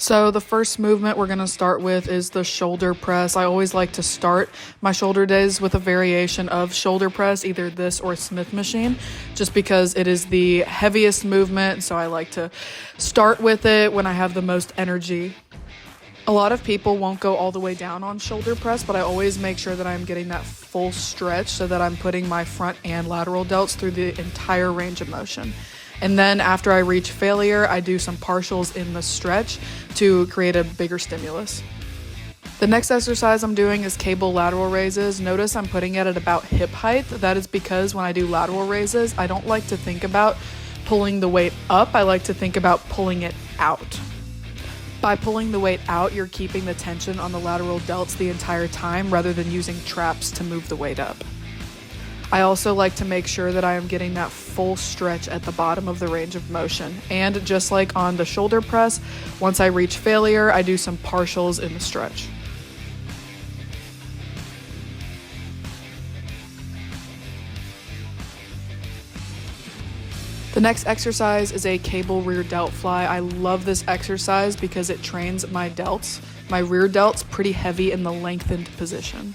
So the first movement we're going to start with is the shoulder press. I always like to start my shoulder days with a variation of shoulder press, either this or Smith machine, just because it is the heaviest movement. So I like to start with it when I have the most energy. A lot of people won't go all the way down on shoulder press, but I always make sure that I'm getting that full stretch so that I'm putting my front and lateral delts through the entire range of motion. And then after I reach failure, I do some partials in the stretch to create a bigger stimulus. The next exercise I'm doing is cable lateral raises. Notice I'm putting it at about hip height. That is because when I do lateral raises, I don't like to think about pulling the weight up. I like to think about pulling it out. By pulling the weight out, you're keeping the tension on the lateral delts the entire time rather than using traps to move the weight up. I also like to make sure that I am getting that full stretch at the bottom of the range of motion. And just like on the shoulder press, once I reach failure, I do some partials in the stretch. The next exercise is a cable rear delt fly. I love this exercise because it trains my delts, my rear delts, pretty heavy in the lengthened position.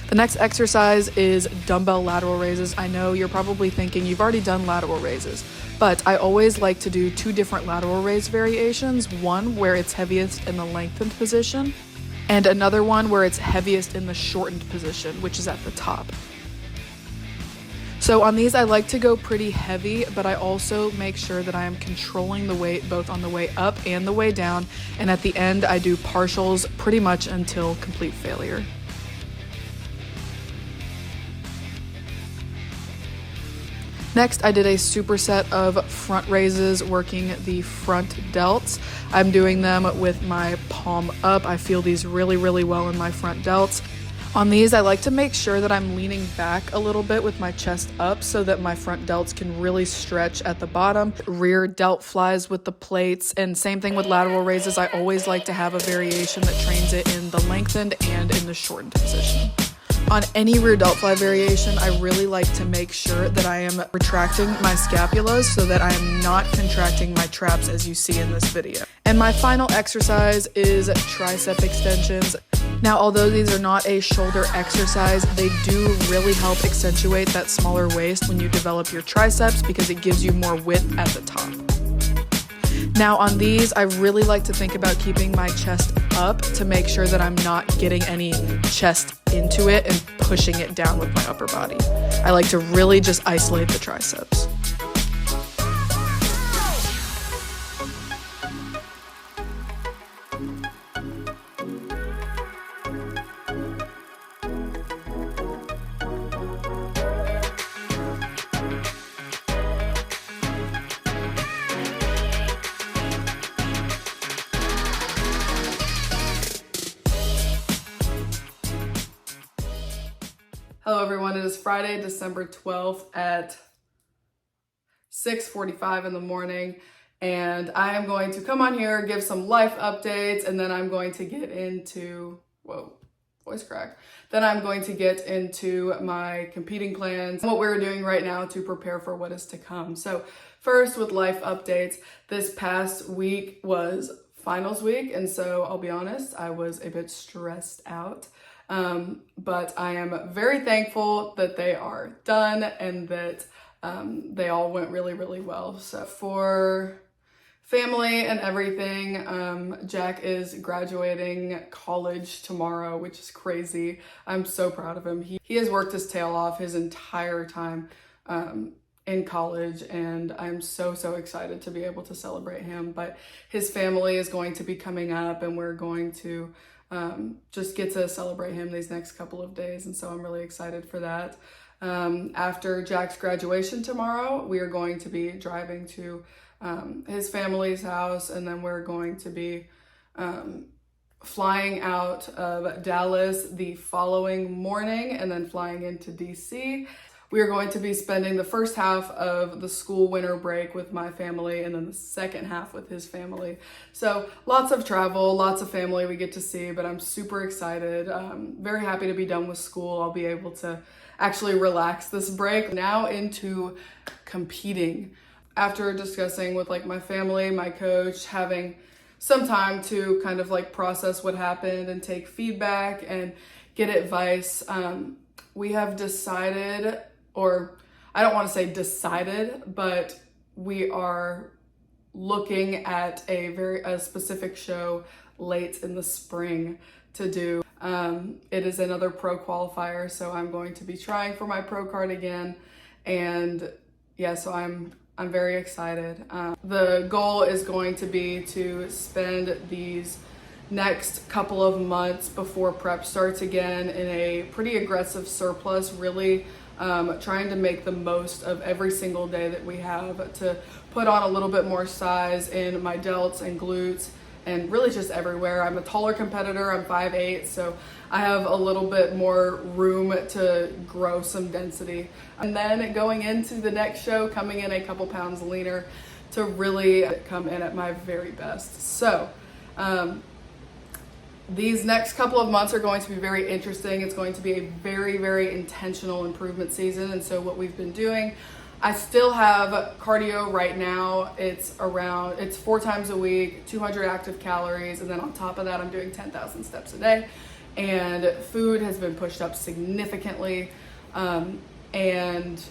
The next exercise is dumbbell lateral raises. I know you're probably thinking you've already done lateral raises, but I always like to do two different lateral raise variations. One where it's heaviest in the lengthened position, and another one where it's heaviest in the shortened position, which is at the top. So on these, I like to go pretty heavy, but I also make sure that I am controlling the weight both on the way up and the way down. And at the end, I do partials pretty much until complete failure. Next, I did a superset of front raises working the front delts. I'm doing them with my palm up. I feel these really, really well in my front delts. On these, I like to make sure that I'm leaning back a little bit with my chest up so that my front delts can really stretch at the bottom. Rear delt flies with the plates, and same thing with lateral raises. I always like to have a variation that trains it in the lengthened and in the shortened position. On any rear delt fly variation, I really like to make sure that I am retracting my scapulas so that I am not contracting my traps as you see in this video. And my final exercise is tricep extensions. Now, although these are not a shoulder exercise, they do really help accentuate that smaller waist when you develop your triceps because it gives you more width at the top. Now on these, I really like to think about keeping my chest up to make sure that I'm not getting any chest into it and pushing it down with my upper body. I like to really just isolate the triceps. Hello everyone, it is Friday, December 12th at 6:45 in the morning, and I am going to come on here, give some life updates, and then I'm going to get into, voice crack. Then I'm going to get into my competing plans, what we're doing right now to prepare for what is to come. So first with life updates, this past week was finals week, and so I'll be honest, I was a bit stressed out. But I am very thankful that they are done and that they all went really, really well. So for family and everything, Jack is graduating college tomorrow, which is crazy. I'm so proud of him. He has worked his tail off his entire time in college, and I'm so excited to be able to celebrate him. But his family is going to be coming up, and we're going to just get to celebrate him these next couple of days, and so I'm really excited for that. After Jack's graduation tomorrow, we are going to be driving to his family's house, and then we're going to be flying out of Dallas the following morning and then flying into DC. We are going to be spending the first half of the school winter break with my family and then the second half with his family. So lots of travel, lots of family we get to see, but I'm super excited. Very happy to be done with school. I'll be able to actually relax this break. Now into competing. After discussing with like my family, my coach, having some time to kind of like process what happened and take feedback and get advice, we have decided, or I don't want to say decided, but we are looking at a specific show late in the spring to do. It is another pro qualifier, so I'm going to be trying for my pro card again, and yeah, so I'm very excited. The goal is going to be to spend these next couple of months before prep starts again in a pretty aggressive surplus, really trying to make the most of every single day that we have to put on a little bit more size in my delts and glutes and really just everywhere. I'm a taller competitor, I'm 5'8", so I have a little bit more room to grow some density. And then going into the next show, coming in a couple pounds leaner to really come in at my very best. So these next couple of months are going to be very interesting. It's going to be a very, very intentional improvement season. And so what we've been doing, I still have cardio right now. It's 4 times a week, 200 active calories. And then on top of that, I'm doing 10,000 steps a day. And food has been pushed up significantly. And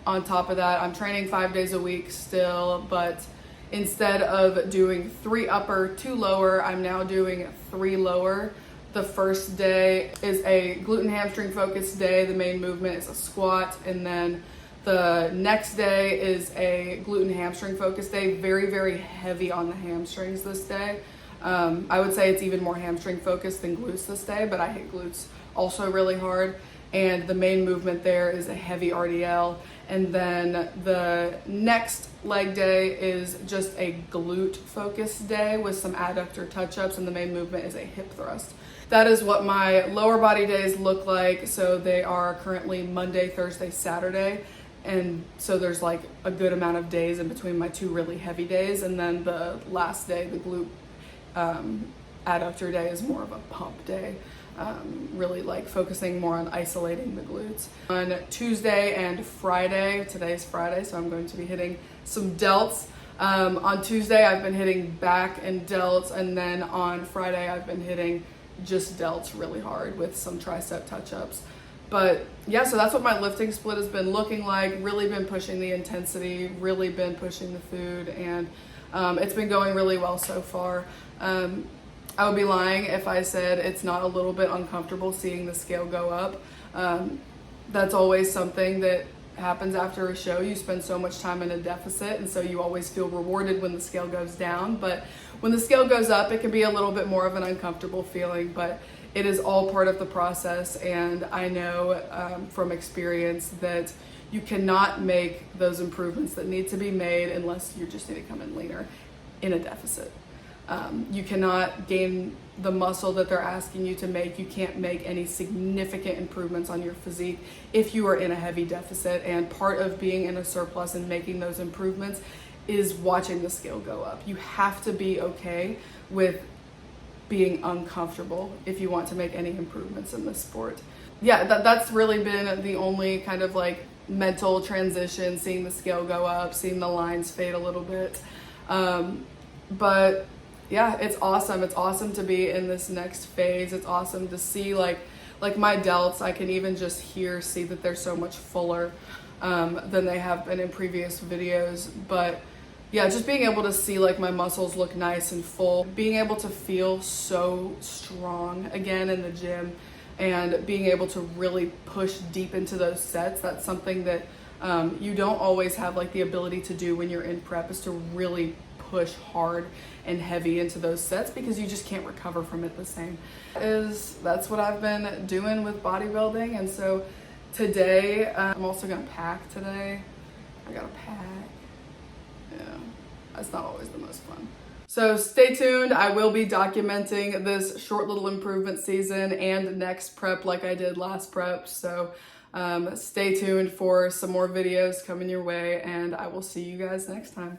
on top of that, I'm training 5 days a week still, but instead of doing 3 upper, 2 lower, I'm now doing 3 lower. The first day is a glute and hamstring focused day. The main movement is a squat. And then the next day is a glute and hamstring focused day. Very, very heavy on the hamstrings this day. I would say it's even more hamstring focused than glutes this day, but I hit glutes also really hard. And the main movement there is a heavy RDL. And then the next leg day is just a glute focused day with some adductor touch-ups, and the main movement is a hip thrust. That is what my lower body days look like. So they are currently Monday, Thursday, Saturday. And so there's like a good amount of days in between my 2 really heavy days. And then the last day, the glute adductor day, is more of a pump day. Really like focusing more on isolating the glutes. On Tuesday and Friday, today's Friday, so I'm going to be hitting some delts. On Tuesday, I've been hitting back and delts, and then on Friday, I've been hitting just delts really hard with some tricep touch-ups. But yeah, so that's what my lifting split has been looking like. Really been pushing the intensity, really been pushing the food, and it's been going really well so far. I would be lying if I said it's not a little bit uncomfortable seeing the scale go up. That's always something that happens after a show. You spend so much time in a deficit, and so you always feel rewarded when the scale goes down. But when the scale goes up, it can be a little bit more of an uncomfortable feeling, but it is all part of the process. And I know from experience that you cannot make those improvements that need to be made unless you just need to come in leaner in a deficit. You cannot gain the muscle that they're asking you to make. You can't make any significant improvements on your physique if you are in a heavy deficit. And part of being in a surplus and making those improvements is watching the scale go up. You have to be okay with being uncomfortable if you want to make any improvements in this sport. Yeah, that's really been the only kind of like mental transition, seeing the scale go up, seeing the lines fade a little bit. But yeah, it's awesome. It's awesome to be in this next phase. It's awesome to see like my delts, I can even just see that they're so much fuller than they have been in previous videos. But yeah, just being able to see like my muscles look nice and full, being able to feel so strong again in the gym, and being able to really push deep into those sets. That's something that you don't always have like the ability to do when you're in prep, is to really push hard and heavy into those sets, because you just can't recover from it the same. That's what I've been doing with bodybuilding. And so today, I'm also gonna pack today. I gotta pack. Yeah, that's not always the most fun. So stay tuned. I will be documenting this short little improvement season and next prep like I did last prep. So stay tuned for some more videos coming your way, and I will see you guys next time.